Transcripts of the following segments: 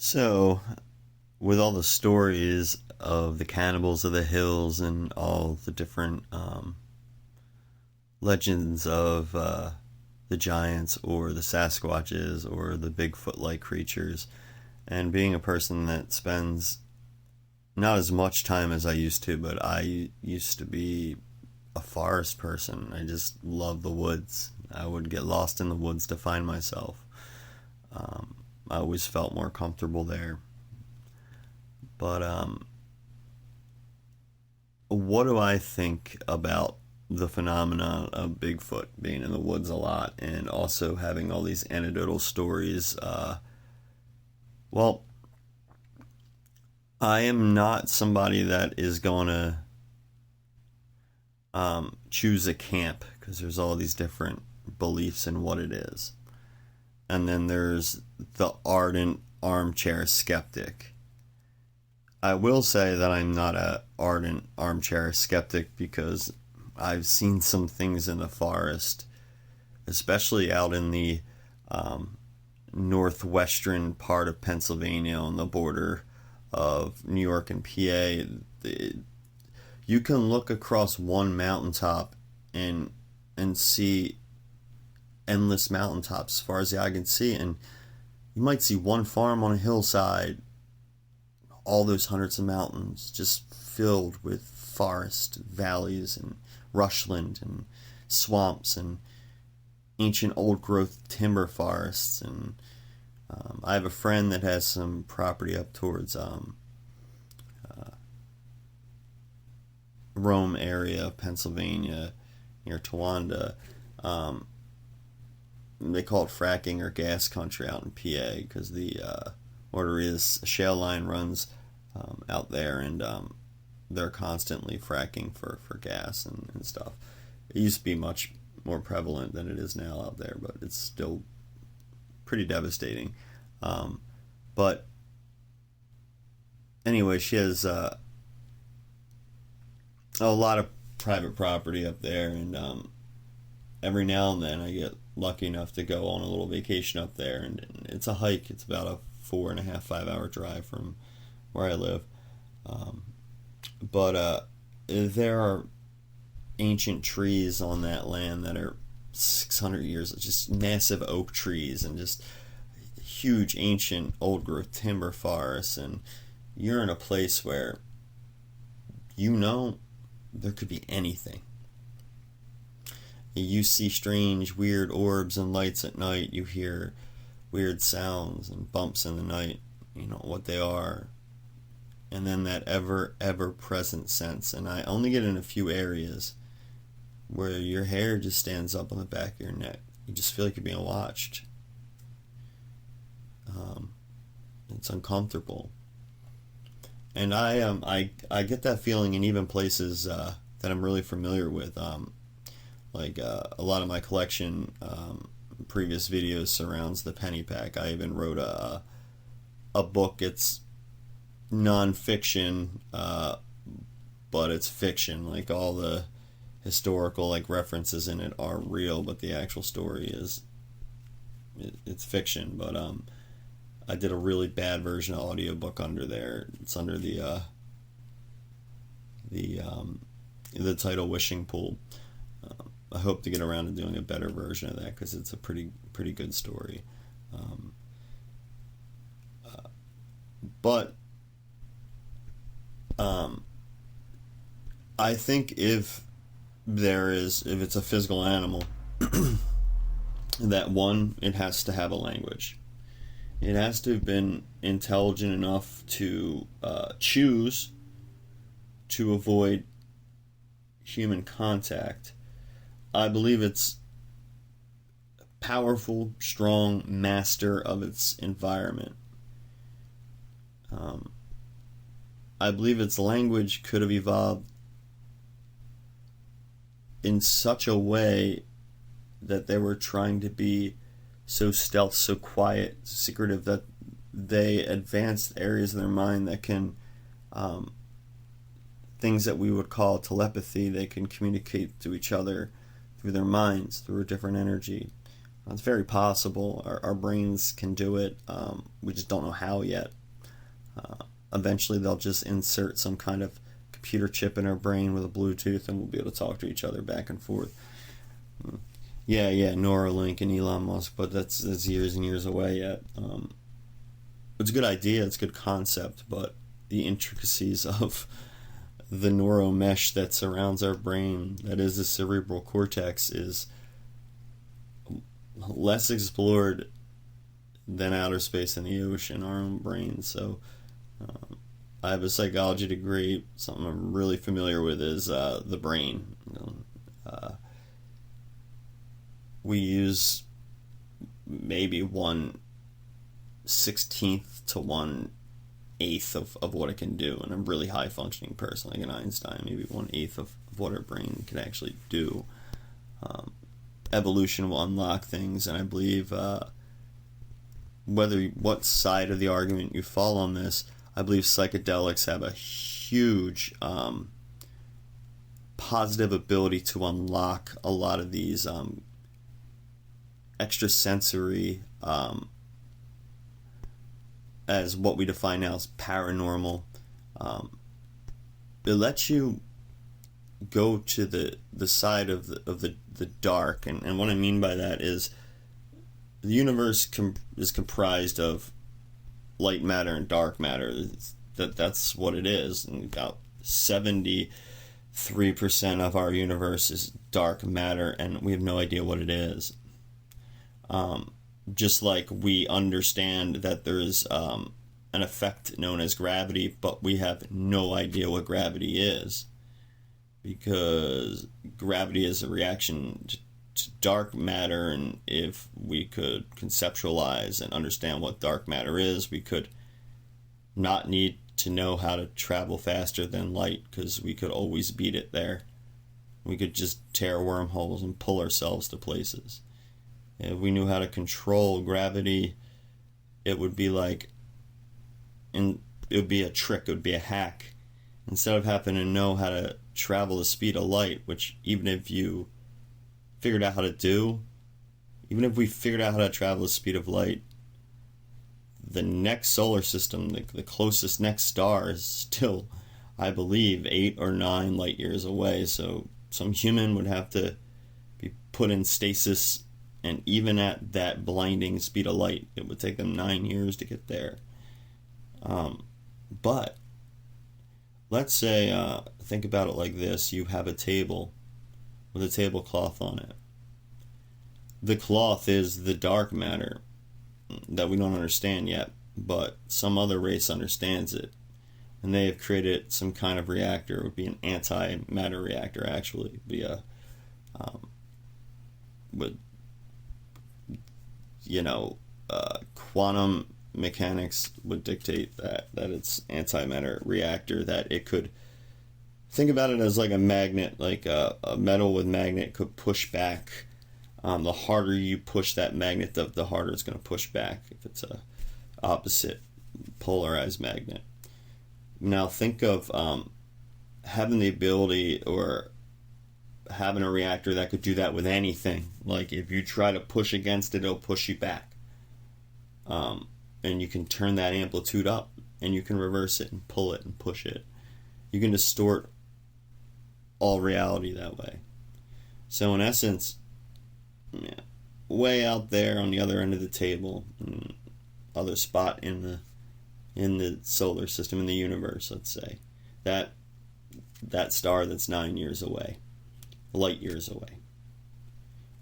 So, with all the stories of the cannibals of the hills and all the different legends of the giants or the Sasquatches or the Bigfoot like creatures, and being a person that spends not as much time as I used to, but I used to be a forest person. I just love the woods. I would get lost in the woods to find myself. I always felt more comfortable there. But what do I think about the phenomenon of Bigfoot being in the woods a lot and also having all these anecdotal stories? Well, I am not somebody that is going to choose a camp because there's all these different beliefs in what it is. And then there's the ardent armchair skeptic. I will say that I'm not a ardent armchair skeptic because I've seen some things in the forest, especially out in the northwestern part of Pennsylvania on the border of New York and PA. You can look across one mountaintop and see endless mountaintops as far as the eye can see, and you might see one farm on a hillside, all those hundreds of mountains just filled with forest valleys and rushland and swamps and ancient old growth timber forests. And I have a friend that has some property up towards Rome area of Pennsylvania near Towanda. They call it fracking or gas country out in PA because the order is a shale line runs out there, and they're constantly fracking for gas and stuff. It used to be much more prevalent than it is now out there, but it's still pretty devastating. But anyway, she has a lot of private property up there, and every now and then I get lucky enough to go on a little vacation up there, and it's a hike. It's about a 4.5-5 hour drive from where I live. But there are ancient trees on that land that are 600 years, just massive oak trees and just huge ancient old growth timber forests, and you're in a place where there could be anything. You see strange, weird orbs and lights at night. You hear weird sounds and bumps in the night. You know what they are. And then that ever present sense. And I only get in a few areas where your hair just stands up on the back of your neck. You just feel like you're being watched. It's uncomfortable. And I get that feeling in even places that I'm really familiar with. Like a lot of my collection, previous videos surrounds the penny pack. I even wrote a book. It's non-fiction, but it's fiction. Like all the historical references in it are real, but the actual story it's fiction. But I did a really bad version of audiobook under there. It's under the title Wishing Pool. I hope to get around to doing a better version of that because it's a pretty good story. But I think if it's a physical animal, that one, it has to have a language. It has to have been intelligent enough to choose to avoid human contact. I believe it's a powerful, strong master of its environment. I believe its language could have evolved in such a way that they were trying to be so stealth, so quiet, secretive, that they advanced areas of their mind that can things that we would call telepathy. They can communicate to each other through their minds, through a different energy. It's very possible. Our brains can do it. We just don't know how yet. Eventually, they'll just insert some kind of computer chip in our brain with a Bluetooth, and we'll be able to talk to each other back and forth. Yeah, Neuralink and Elon Musk, but that's years and years away yet. It's a good idea, it's a good concept, but the intricacies of the neural mesh that surrounds our brain, that is the cerebral cortex, is less explored than outer space and the ocean, our own brain. So I have a psychology degree. Something I'm really familiar with is the brain. We use maybe 1/16 to 1/8 of what it can do, and I'm a really high functioning person like an Einstein. Maybe 1/8 of what our brain can actually do. Evolution will unlock things, and I believe what side of the argument you fall on this, I believe psychedelics have a huge positive ability to unlock a lot of these extrasensory, as what we define now as paranormal. It lets you go to the side of the dark, and what I mean by that is the universe is comprised of light matter and dark matter. That's what it is, and about 73% of our universe is dark matter, and we have no idea what it is. Just like we understand that there's an effect known as gravity, but we have no idea what gravity is, because gravity is a reaction to dark matter, and if we could conceptualize and understand what dark matter is, we could not need to know how to travel faster than light, because we could always beat it there. We could just tear wormholes and pull ourselves to places. If we knew how to control gravity, it would be like, and it would be a trick, it would be a hack. Instead of having to know how to travel the speed of light, which even if you figured out how to do, even if we figured out how to travel the speed of light, the next solar system, the closest next star, is still, I believe, 8 or 9 light years away. So some human would have to be put in stasis, and even at that blinding speed of light, it would take them 9 years to get there. But let's say, think about it like this: you have a table with a tablecloth on it. The cloth is the dark matter that we don't understand yet, but some other race understands it, and they have created some kind of reactor. It would be an antimatter reactor, actually. It would be a quantum mechanics would dictate that it's antimatter reactor, that it could, think about it as like a magnet, like a metal with magnet could push back. The harder you push that magnet, the harder it's going to push back if it's a opposite polarized magnet. Now think of having the ability, or having a reactor that could do that with anything. Like if you try to push against it, it'll push you back. And you can turn that amplitude up, and you can reverse it and pull it and push it. You can distort all reality that way. So in essence, way out there on the other end of the table, other spot in the solar system, in the universe, let's say, that star that's 9 years away, light years away,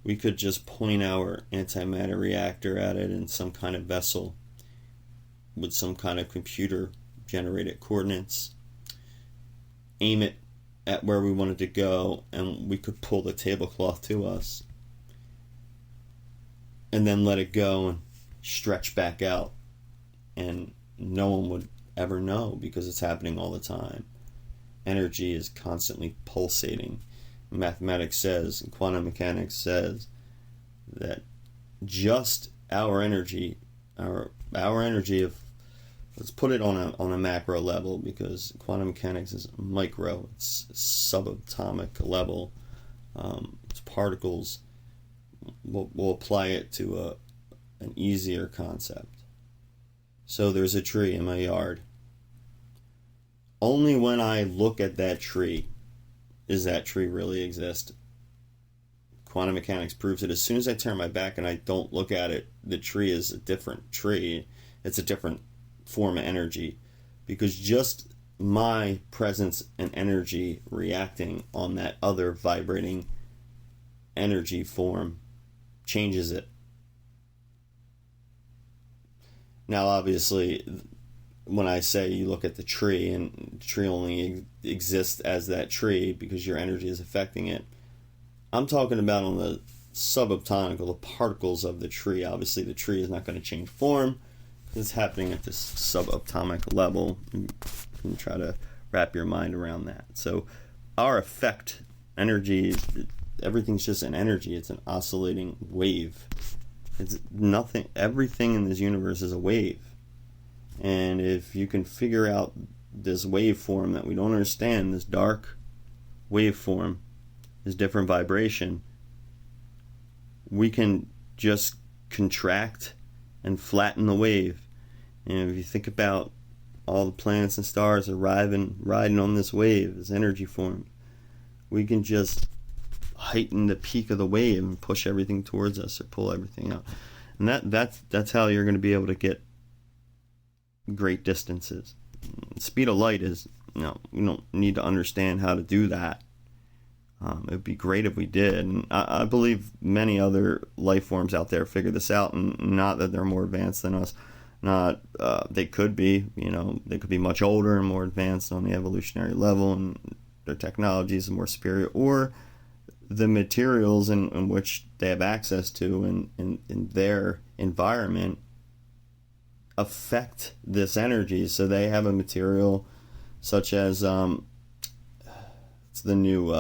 we could just point our antimatter reactor at it in some kind of vessel with some kind of computer generated coordinates, aim it at where we wanted to go, and we could pull the tablecloth to us, and then let it go and stretch back out, and no one would ever know, because it's happening all the time. Energy is constantly pulsating. Mathematics says, and quantum mechanics says, that just our energy of, let's put it on a macro level, because quantum mechanics is micro, it's subatomic level, it's particles. we'll apply it to an easier concept. So there's a tree in my yard. Only when I look at that tree does that tree really exist. Quantum mechanics proves it. As soon as I turn my back and I don't look at it, the tree is a different tree. It's a different form of energy, because just my presence and energy reacting on that other vibrating energy form changes it. Now, obviously, when I say you look at the tree, and the tree only exists as that tree because your energy is affecting it, I'm talking about on the subatomic, the particles of the tree. Obviously, the tree is not going to change form. It's happening at this subatomic level. You can try to wrap your mind around that. So our effect, energy, everything's just an energy. It's an oscillating wave. It's nothing. Everything in this universe is a wave. And if you can figure out this waveform that we don't understand, this dark waveform, this different vibration, we can just contract and flatten the wave. And if you think about all the planets and stars riding on this wave, this energy form, we can just heighten the peak of the wave and push everything towards us or pull everything out. And that's how you're going to be able to get great distances. Speed of light is, we don't need to understand how to do that. It would be great if we did. And I believe many other life forms out there figure this out, and not that they're more advanced than us. They could be, they could be much older and more advanced on the evolutionary level, and their technologies are more superior, or the materials in which they have access to in their environment affect this energy. So they have a material such as it's the new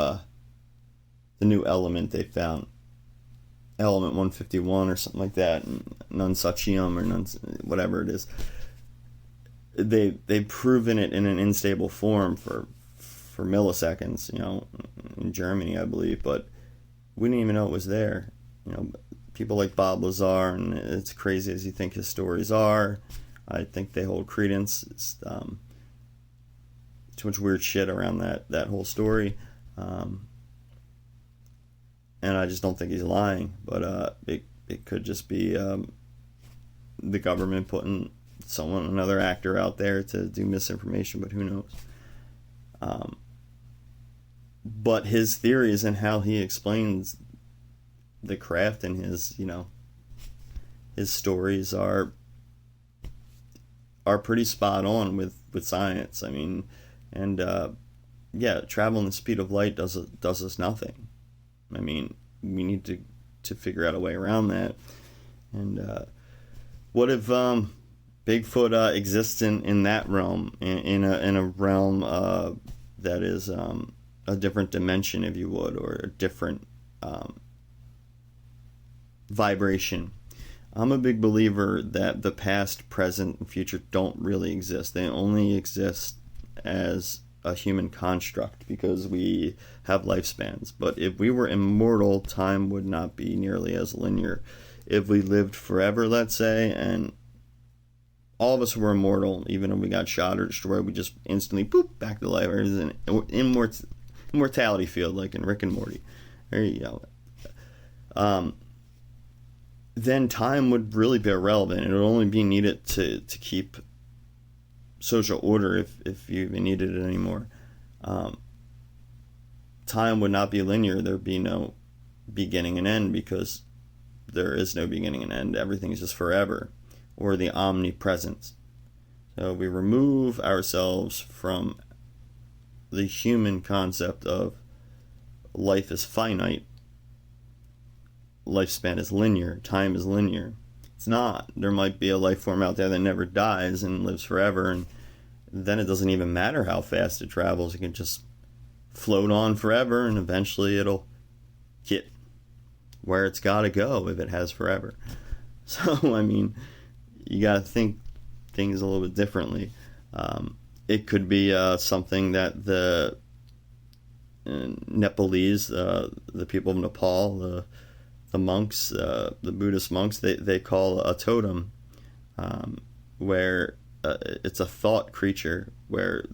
element they found, element 151 or something like that, nunsuchium or whatever it is. They've proven it in an unstable form for milliseconds, in Germany, I believe, but we didn't even know it was there. People like Bob Lazar, and it's crazy as you think his stories are. I think they hold credence. It's too much weird shit around that whole story. And I just don't think he's lying, but it could just be the government putting another actor out there to do misinformation, but who knows. But his theories and how he explains the craft and his stories are pretty spot on with science. I mean, and traveling the speed of light does us nothing. I mean, we need to figure out a way around that. And what if Bigfoot exists in that realm, in a realm that is a different dimension, if you would, or a different vibration? I'm a big believer that the past, present, and future don't really exist. They only exist as a human construct because we have lifespans. But if we were immortal, time would not be nearly as linear. If we lived forever, let's say, and all of us were immortal, even if we got shot or destroyed, we just instantly back to life. There's an immortality field, like in Rick and Morty. There you go. Then time would really be irrelevant. It would only be needed to keep social order if you even needed it anymore. Time would not be linear. There'd be no beginning and end, because there is no beginning and end. Everything is just forever, or the omnipresence. So we remove ourselves from the human concept of life is finite, lifespan is linear, time is linear. It's not. There might be a life form out there that never dies and lives forever, and then it doesn't even matter how fast it travels. It can just float on forever, and eventually it'll get where it's got to go if it has forever. So, I mean, you got to think things a little bit differently. It could be something that the Nepalese, the people of Nepal, the the monks, the Buddhist monks, they call a totem, where it's a thought creature, where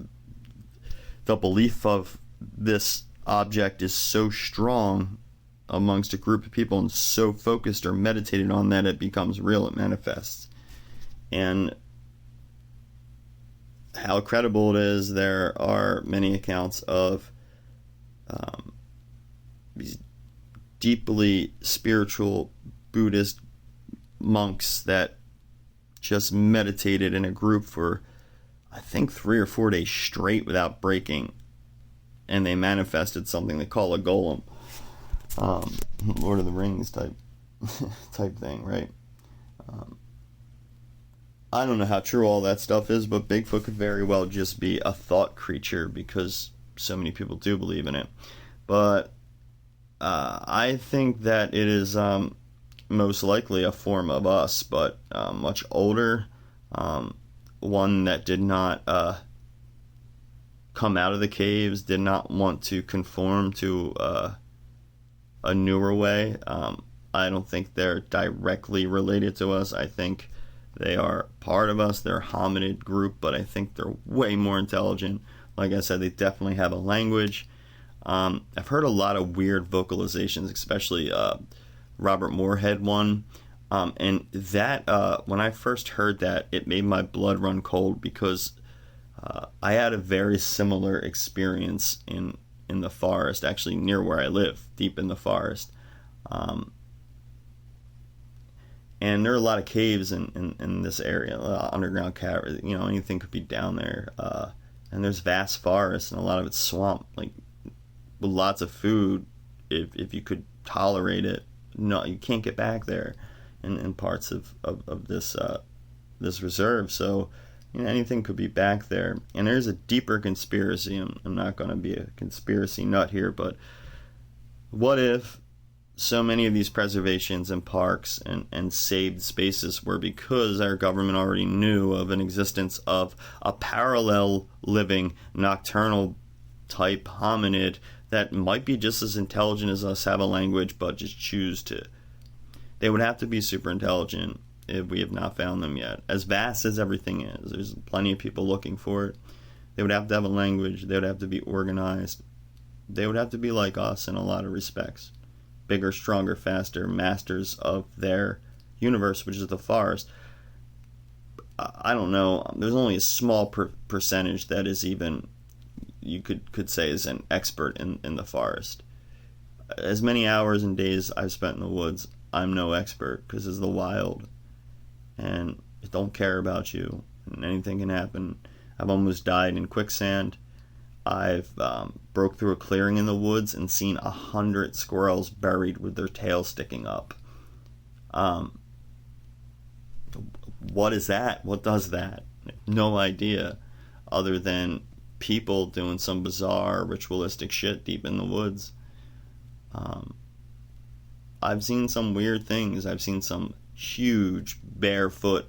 the belief of this object is so strong amongst a group of people and so focused or meditated on that it becomes real, it manifests. And how credible it is, there are many accounts of these deeply spiritual Buddhist monks that just meditated in a group for, I think, 3 or 4 days straight without breaking, and they manifested something they call a golem. Lord of the Rings type thing, right? I don't know how true all that stuff is, but Bigfoot could very well just be a thought creature because so many people do believe in it. But I think that it is most likely a form of us, but much older, one that did not come out of the caves, did not want to conform to a newer way. I don't think they're directly related to us. I think they are part of us. They're a hominid group, but I think they're way more intelligent. Like I said, they definitely have a language. I've heard a lot of weird vocalizations, especially Robert Moorhead one. And that, when I first heard that, it made my blood run cold because I had a very similar experience in the forest, actually near where I live, deep in the forest. And there are a lot of caves in this area, underground caverns, anything could be down there. And there's vast forests, and a lot of it's swamp, like with lots of food, if you could tolerate it. No, you can't get back there in parts of this reserve. So anything could be back there. And there's a deeper conspiracy. I'm not going to be a conspiracy nut here, but what if so many of these preservations and parks and saved spaces were because our government already knew of an existence of a parallel living nocturnal type hominid that might be just as intelligent as us, have a language, but just choose to. They would have to be super intelligent if we have not found them yet. As vast as everything is, there's plenty of people looking for it. They would have to have a language. They would have to be organized. They would have to be like us in a lot of respects. Bigger, stronger, faster, masters of their universe, which is the forest. I don't know. There's only a small percentage that is even, you could say, is an expert in the forest. As many hours and days I've spent in the woods, I'm no expert because it's the wild, and it don't care about you, and anything can happen. I've almost died in quicksand. I've broke through a clearing in the woods and seen 100 squirrels buried with their tails sticking up. What is that? What does that? No idea, other than people doing some bizarre ritualistic shit deep in the woods. I've seen some weird things. I've seen some huge Bigfoot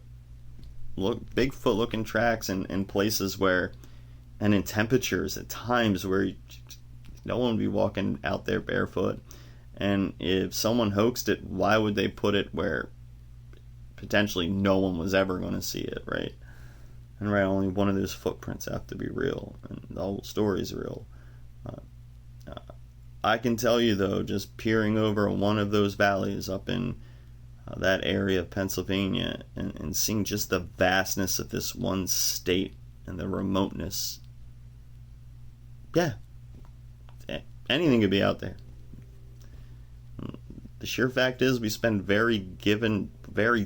looking tracks in places where, and in temperatures at times where no one would be walking out there barefoot. And if someone hoaxed it, why would they put it where potentially no one was ever going to see it, right? And right, only one of those footprints have to be real, and the whole story's real. I can tell you, though, just peering over one of those valleys up in that area of Pennsylvania and seeing just the vastness of this one state and the remoteness. Yeah, anything could be out there. The sheer fact is we spend very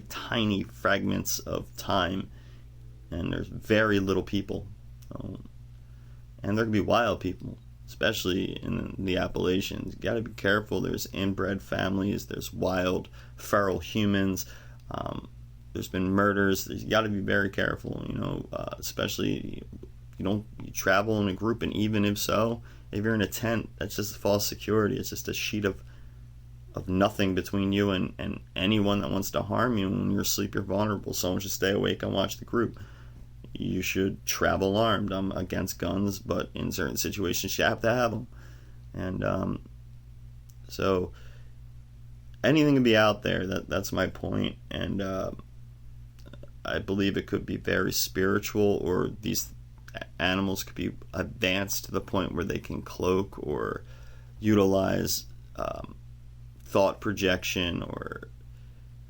tiny fragments of time, and there's very little people. And there can be wild people, especially in the Appalachians. You got to be careful. There's inbred families. There's wild, feral humans. There's been murders. You got to be very careful, especially you travel in a group, and even if so, if you're in a tent, that's just false security. It's just a sheet of nothing between you and anyone that wants to harm you. When you're asleep, you're vulnerable. Someone should stay awake and watch the group. You should travel armed. I'm against guns, but in certain situations you have to have them. And so anything can be out there. That's my point. And I believe it could be very spiritual, or these animals could be advanced to the point where they can cloak or utilize thought projection. Or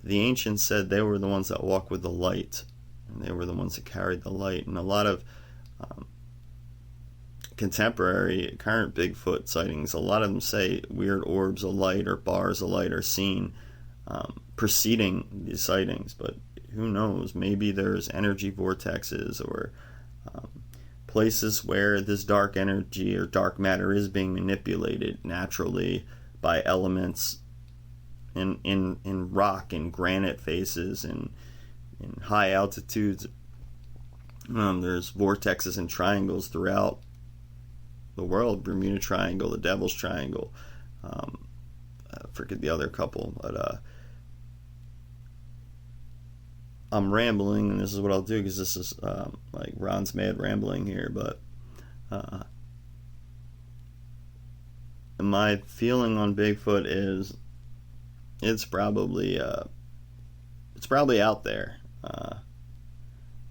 the ancients said they were the ones that walk with the light, and they were the ones that carried the light. And a lot of contemporary current Bigfoot sightings, a lot of them say weird orbs of light or bars of light are seen preceding these sightings. But who knows, maybe there's energy vortexes, or places where this dark energy or dark matter is being manipulated naturally by elements in rock and granite faces, and in high altitudes. There's vortexes and triangles throughout the world. Bermuda Triangle, the Devil's Triangle. I forget the other couple, but I'm rambling, and this is what I'll do, because this is like Ron's mad rambling here. But my feeling on Bigfoot is it's probably out there.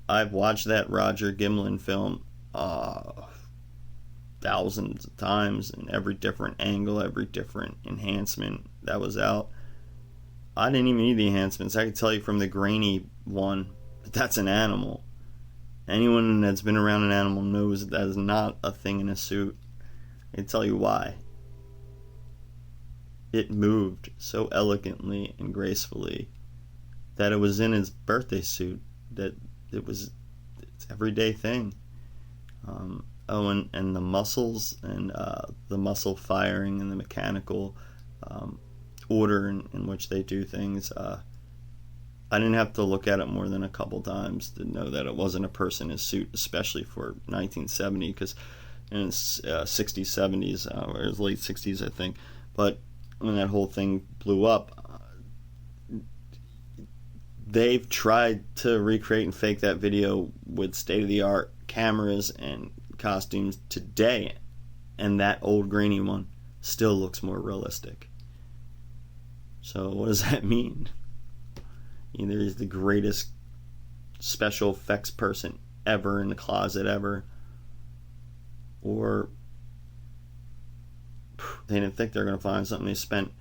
I've watched that Roger Gimlin film thousands of times, in every different angle, every different enhancement that was out. I didn't even need the enhancements. I could tell you from the grainy one that that's an animal. Anyone that's been around an animal knows that is not a thing in a suit. I can tell you why. It moved so elegantly and gracefully that it was in his birthday suit, that it's everyday thing. And the muscles, and the muscle firing, and the mechanical order in which they do things. I didn't have to look at it more than a couple times to know that it wasn't a person in a suit, especially for 1970, because in the 60s, 70s, or it was late 60s, I think. But when that whole thing blew up, they've tried to recreate and fake that video with state-of-the-art cameras and costumes today, and that old grainy one still looks more realistic. So what does that mean? Either he's the greatest special effects person ever in the closet ever, or they didn't think they were going to find something. They spent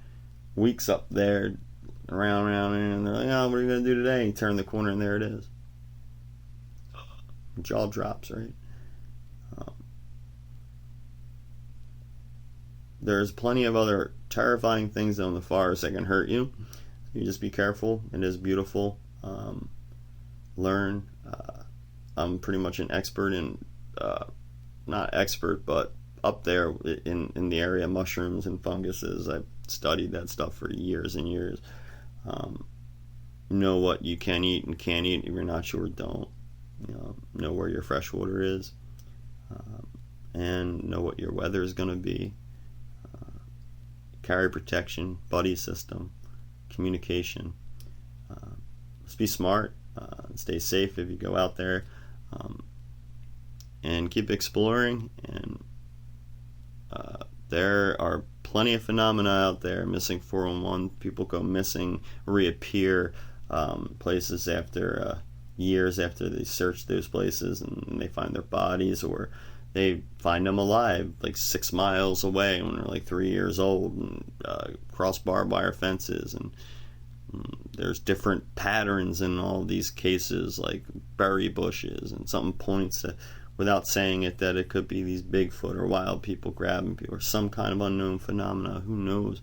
weeks up there around, and they're like, oh, what are you going to do today? And you turn the corner and there it is. Jaw drops, right? There's plenty of other terrifying things in the forest that can hurt you. You just be careful. It is beautiful. Learn. I'm pretty much an expert in, not expert, but up there in the area of mushrooms and funguses. I've studied that stuff for years and years. Know what you can eat and can't eat. If you're not sure, don't. Know where your fresh water is, and know what your weather is going to be. Carry protection, buddy system, communication. Just be smart. Stay safe if you go out there, and keep exploring. And there are plenty of phenomena out there. Missing 411, people go missing, reappear places after years after they search those places, and they find their bodies, or they find them alive like 6 miles away when they're like 3 years old, and cross barbed wire fences. And there's different patterns in all these cases, like berry bushes, and something points to, without saying it, that it could be these Bigfoot or wild people grabbing people, or some kind of unknown phenomena. Who knows?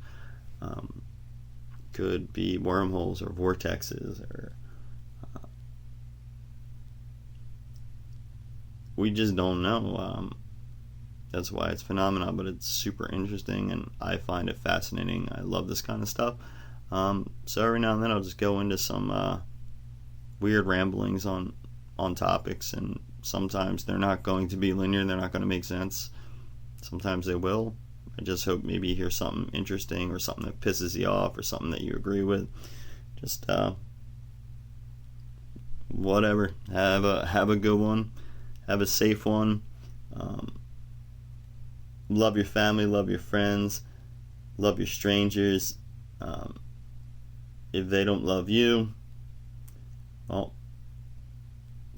Could be wormholes or vortexes, or we just don't know. That's why it's phenomena, but it's super interesting, and I find it fascinating. I love this kind of stuff. So every now and then I'll just go into some weird ramblings on topics, and sometimes they're not going to be linear, they're not going to make sense. Sometimes they will. I just hope maybe you hear something interesting, or something that pisses you off, or something that you agree with. Just whatever. Have a good one. Have a safe one. Love your family, love your friends, love your strangers. if they don't love you, well,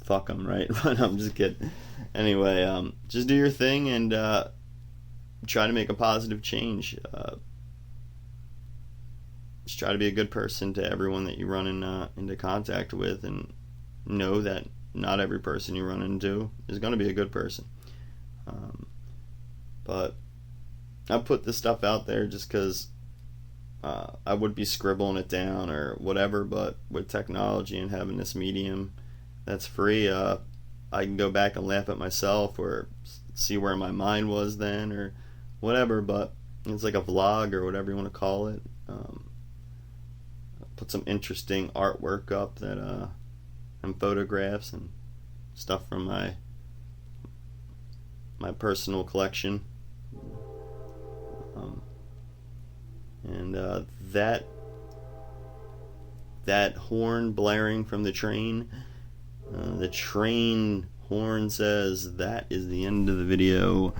fuck them, right? But I'm just kidding. Anyway, just do your thing and try to make a positive change. Just try to be a good person to everyone that you run into contact with, and know that not every person you run into is going to be a good person. But I put this stuff out there just because I would be scribbling it down or whatever, but with technology and having this medium that's free, I can go back and laugh at myself or see where my mind was then or whatever. But it's like a vlog or whatever you want to call it. Put some interesting artwork up that and photographs and stuff from my personal collection. And that horn blaring from the train horn says that is the end of the video.